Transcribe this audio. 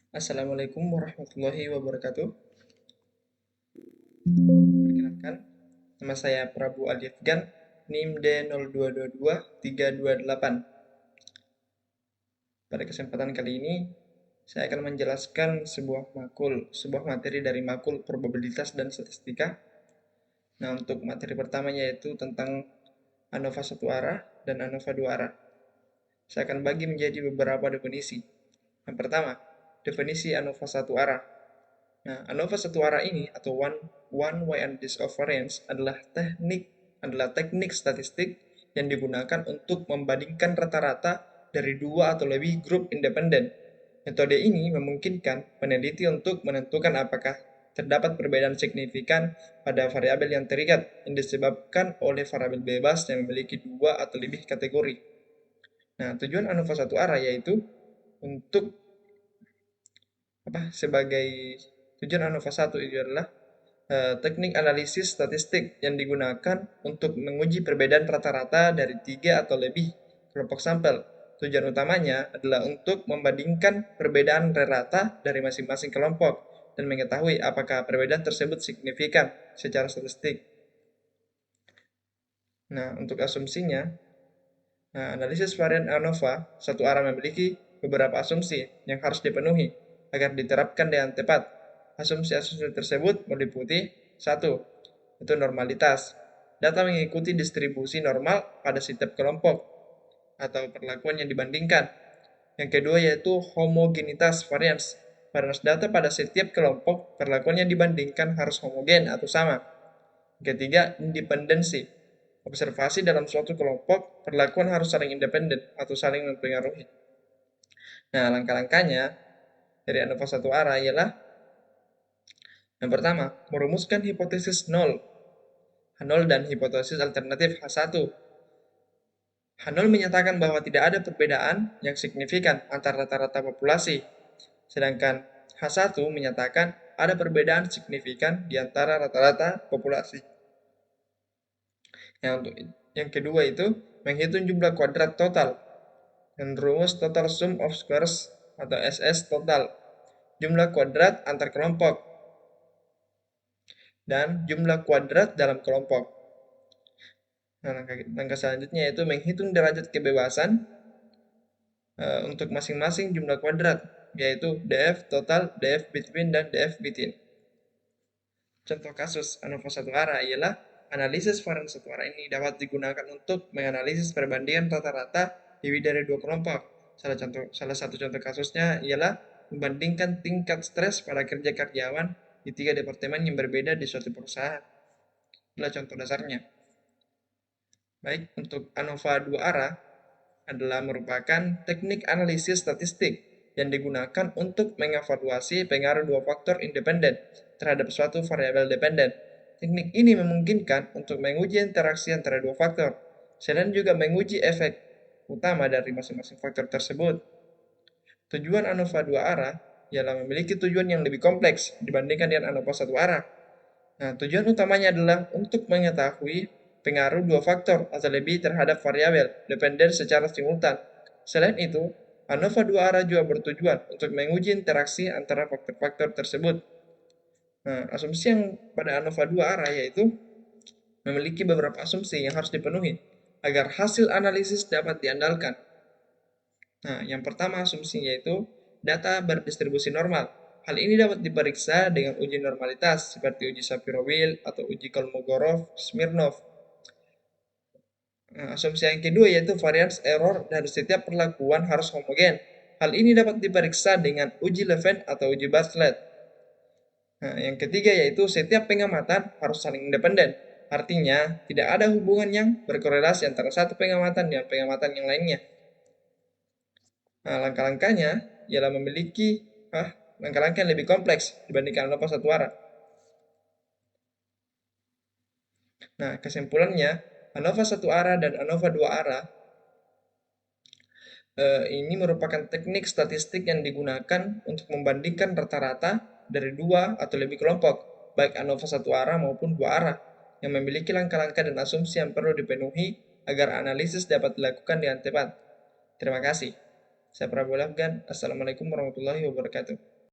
Assalamualaikum warahmatullahi wabarakatuh. Perkenalkan, nama saya Prabu Alifgan, NIM D0222-328. Pada kesempatan kali ini, saya akan menjelaskan sebuah materi dari makul probabilitas dan statistika. Nah, untuk materi pertamanya yaitu tentang ANOVA satu arah dan ANOVA dua arah. Saya akan bagi menjadi beberapa definisi. Yang pertama, definisi ANOVA satu arah. Nah, ANOVA satu arah ini atau one way analysis of variance adalah teknik statistik yang digunakan untuk membandingkan rata-rata dari dua atau lebih grup independen. Metode ini memungkinkan peneliti untuk menentukan apakah terdapat perbedaan signifikan pada variabel yang terikat yang disebabkan oleh variabel bebas yang memiliki dua atau lebih kategori. Nah, tujuan ANOVA satu arah yaitu untuk sebagai tujuan ANOVA 1 itu adalah teknik analisis statistik yang digunakan untuk menguji perbedaan rata-rata dari tiga atau lebih kelompok sampel. Tujuan utamanya adalah untuk membandingkan perbedaan rata dari masing-masing kelompok dan mengetahui apakah perbedaan tersebut signifikan secara statistik. Nah, untuk asumsinya, analisis varian ANOVA satu arah memiliki beberapa asumsi yang harus dipenuhi agar diterapkan dengan tepat. Asumsi-asumsi tersebut meliputi 1. Itu normalitas. Data mengikuti distribusi normal pada setiap kelompok atau perlakuan yang dibandingkan. Yang kedua yaitu homogenitas varians. Varians data pada setiap kelompok perlakuan yang dibandingkan harus homogen atau sama. Yang ketiga, independensi. Observasi dalam suatu kelompok perlakuan harus saling independen atau saling mempengaruhi. Nah, langkah-langkahnya dari ANOVA satu arah ialah yang pertama, merumuskan hipotesis nol. H0 dan hipotesis alternatif H1. H0 menyatakan bahwa tidak ada perbedaan yang signifikan antara rata-rata populasi, sedangkan H1 menyatakan ada perbedaan signifikan di antara rata-rata populasi. Yang kedua itu menghitung jumlah kuadrat total dan rumus total sum of squares atau SS total, jumlah kuadrat antar kelompok, dan jumlah kuadrat dalam kelompok. Nah, langkah selanjutnya yaitu menghitung derajat kebebasan untuk masing-masing jumlah kuadrat, yaitu df total, df between, dan df within. Contoh kasus ANOVA satu arah ialah analisis varian satu arah ini dapat digunakan untuk menganalisis perbandingan rata-rata lebih dari dua kelompok. Salah satu contoh kasusnya ialah membandingkan tingkat stres pada kerja karyawan di tiga departemen yang berbeda di suatu perusahaan. Itulah contoh dasarnya. Baik, untuk ANOVA dua arah adalah merupakan teknik analisis statistik yang digunakan untuk mengevaluasi pengaruh dua faktor independen terhadap suatu variabel dependen. Teknik ini memungkinkan untuk menguji interaksi antara dua faktor, selain juga menguji efek utama dari masing-masing faktor tersebut. Tujuan ANOVA dua arah ialah memiliki tujuan yang lebih kompleks dibandingkan dengan ANOVA satu arah. Nah, tujuan utamanya adalah untuk mengetahui pengaruh dua faktor atau lebih terhadap variabel dependen secara simultan. Selain itu, ANOVA dua arah juga bertujuan untuk menguji interaksi antara faktor-faktor tersebut. Nah, asumsi yang pada ANOVA dua arah yaitu memiliki beberapa asumsi yang harus dipenuhi agar hasil analisis dapat diandalkan. Nah, yang pertama asumsinya yaitu data berdistribusi normal. Hal ini dapat diperiksa dengan uji normalitas seperti uji Shapiro-Wilk atau uji Kolmogorov-Smirnov. Nah, asumsi yang kedua yaitu variance error dari setiap perlakuan harus homogen. Hal ini dapat diperiksa dengan uji Levin atau uji Bartlett. Nah, yang ketiga yaitu setiap pengamatan harus saling independen. Artinya, tidak ada hubungan yang berkorelasi antara satu pengamatan dengan pengamatan yang lainnya. Nah, langkah-langkahnya ialah langkah-langkah yang lebih kompleks dibandingkan ANOVA satu arah. Nah, kesimpulannya, ANOVA satu arah dan ANOVA dua arah ini merupakan teknik statistik yang digunakan untuk membandingkan rata-rata dari dua atau lebih kelompok, baik ANOVA satu arah maupun dua arah, yang memiliki langkah-langkah dan asumsi yang perlu dipenuhi agar analisis dapat dilakukan dengan tepat. Terima kasih. Saya Prabu Afgan. Assalamualaikum warahmatullahi wabarakatuh.